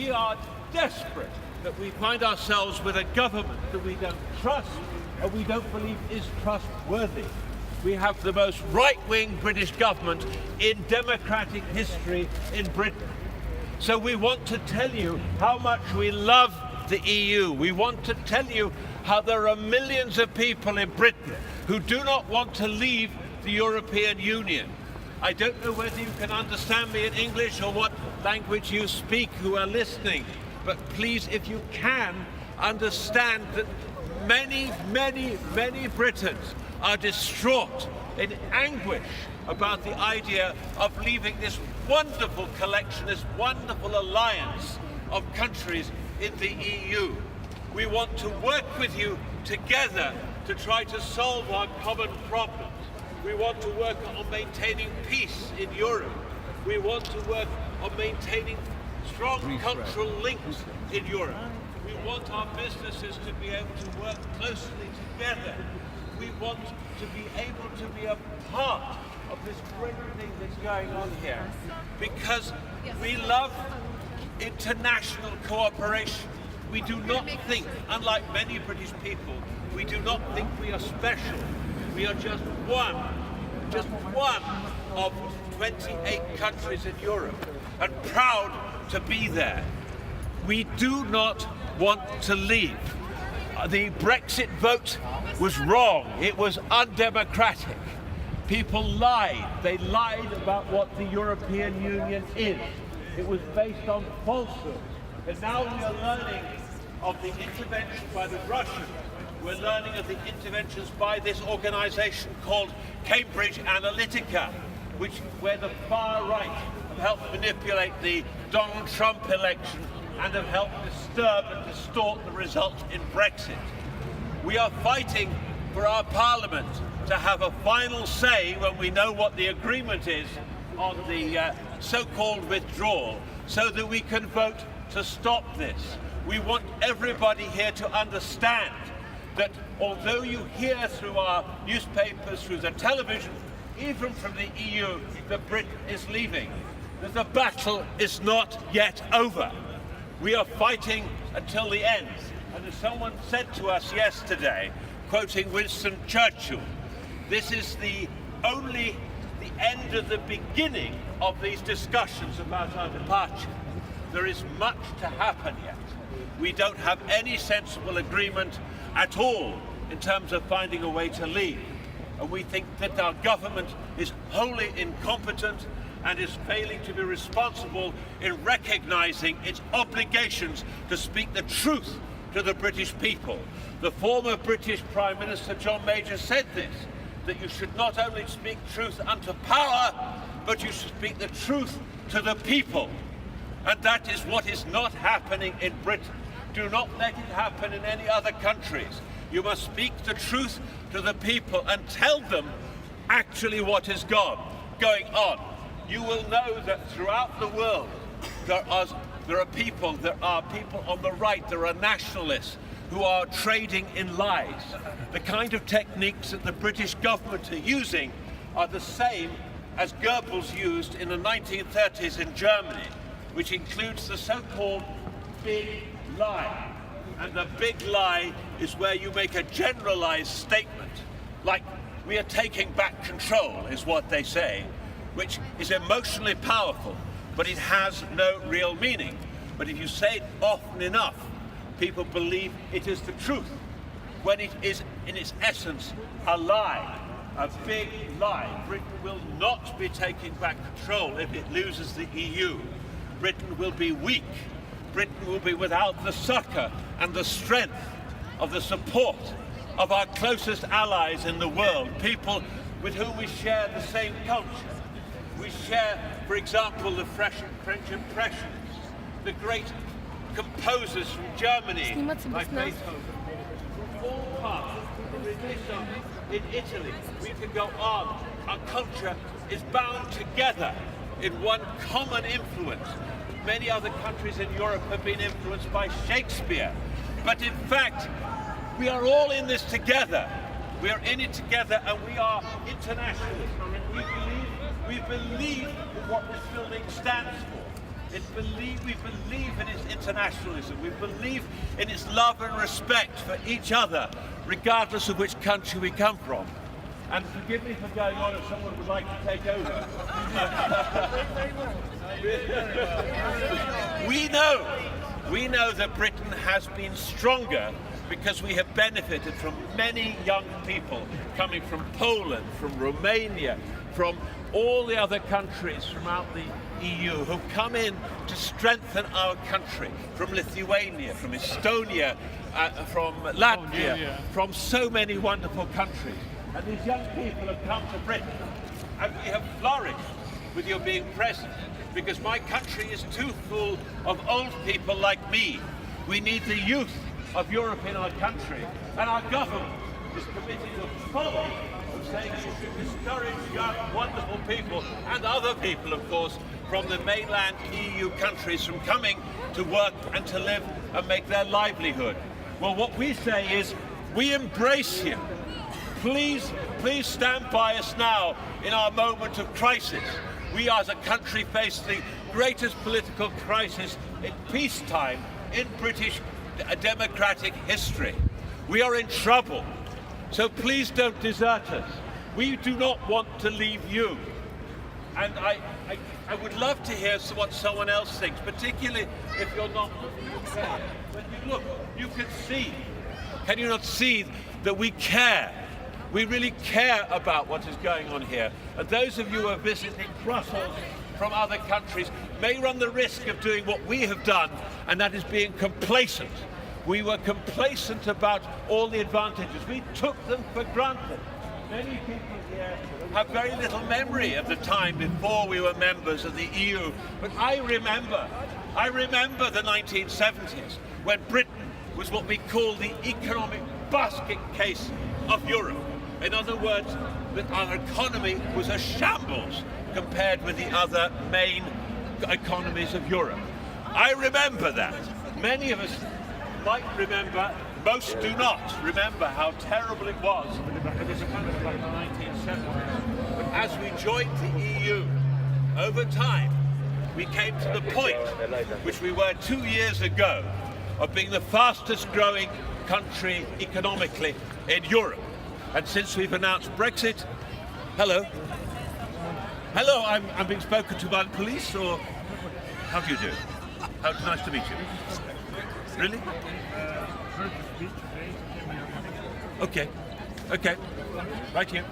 We are desperate that we find ourselves with a government that we don't trust and we don't believe is trustworthy. We have the most right-wing British government in democratic history in Britain. So we want to tell you how much we love the EU. We want to tell you how there are millions of people in Britain who do not want to leave the European Union. I don't know whether you can understand me in English or what language you speak who are listening, but please, if you can, understand that many, many, many Britons are distraught, in anguish about the idea of leaving this wonderful collection, this wonderful alliance of countries in the EU. We want to work with you together to try to solve our common problems. We want to work on maintaining peace in Europe. We want to work on maintaining strong cultural links in Europe. We want our businesses to be able to work closely together. We want to be able to be a part of this great thing that's going on here, because we love international cooperation. We do not think, unlike many British people, we do not think we are special. We are just one of 28 countries in Europe, and proud to be there. We do not want to leave. The Brexit vote was wrong. It was undemocratic. People lied. They lied about what the European Union is. It was based on falsehoods. And now we are learning of the intervention by the Russians. We're learning of the interventions by this organization called Cambridge Analytica, where the far right have helped manipulate the Donald Trump election and have helped disturb and distort the result in Brexit. We are fighting for our Parliament to have a final say when we know what the agreement is on the so-called withdrawal, so that we can vote to stop this. We want everybody here to understand that although you hear through our newspapers, through the television, even from the EU, that Britain is leaving, that the battle is not yet over. We are fighting until the end. And as someone said to us yesterday, quoting Winston Churchill, this is only the end of the beginning of these discussions about our departure. There is much to happen yet. We don't have any sensible agreement at all in terms of finding a way to leave. And we think that our government is wholly incompetent and is failing to be responsible in recognizing its obligations to speak the truth to the British people. The former British Prime Minister John Major said this, that you should not only speak truth unto power, but you should speak the truth to the people. And that is what is not happening in Britain. Do not let it happen in any other countries. You must speak the truth to the people and tell them actually what is going on. You will know that throughout the world there are people on the right, there are nationalists who are trading in lies. The kind of techniques that the British government are using are the same as Goebbels used in the 1930s in Germany, which includes the so-called big lie. And the big lie is where you make a generalized statement, like we are taking back control, is what they say, which is emotionally powerful, but it has no real meaning. But if you say it often enough, people believe it is the truth, when it is in its essence a lie, a big lie. Britain will not be taking back control if it loses the EU. Britain will be weak. Britain will be without the succor and the strength of the support of our closest allies in the world, people with whom we share the same culture. We share, for example, the French Impressionists, the great composers from Germany, like Beethoven, all parts of the Renaissance in Italy. We could go on. Our culture is bound together in one common influence. Many other countries in Europe have been influenced by Shakespeare. But in fact, we are all in this together. We are in it together, and we are internationalists. We believe in what this building stands for. We believe in its internationalism. We believe in its love and respect for each other, regardless of which country we come from. And forgive me for going on if someone would like to take over. We know that Britain has been stronger because we have benefited from many young people coming from Poland, from Romania, from all the other countries throughout the EU who've come in to strengthen our country, from Lithuania, from Estonia, from Latvia, from so many wonderful countries. And these young people have come to Britain, and we have flourished with your being present, because my country is too full of old people like me. We need the youth of Europe in our country, and our government is committed to follow of saying you should discourage young, wonderful people, and other people, of course, from the mainland EU countries from coming to work and to live and make their livelihood. Well, what we say is, we embrace you. Please stand by us now in our moment of crisis. We as a country face the greatest political crisis in peacetime in British democratic history. We are in trouble, so please don't desert us. We do not want to leave you. And I would love to hear what someone else thinks, particularly if you're not UK. But you look, you can see, can you not see that we care? We really care about what is going on here. And those of you who are visiting Brussels from other countries may run the risk of doing what we have done, and that is being complacent. We were complacent about all the advantages. We took them for granted. Many people here have very little memory of the time before we were members of the EU. But I remember the 1970s, when Britain was what we call the economic basket case of Europe. In other words, that our economy was a shambles compared with the other main economies of Europe. I remember that. Many of us might remember, most do not remember how terrible it was in this country like the 1970s. But as we joined the EU, over time, we came to the point, which we were 2 years ago, of being the fastest growing country economically in Europe. And since we've announced Brexit, hello, I'm being spoken to by the police, or how do you do? How nice to meet you. Really? Okay, right here.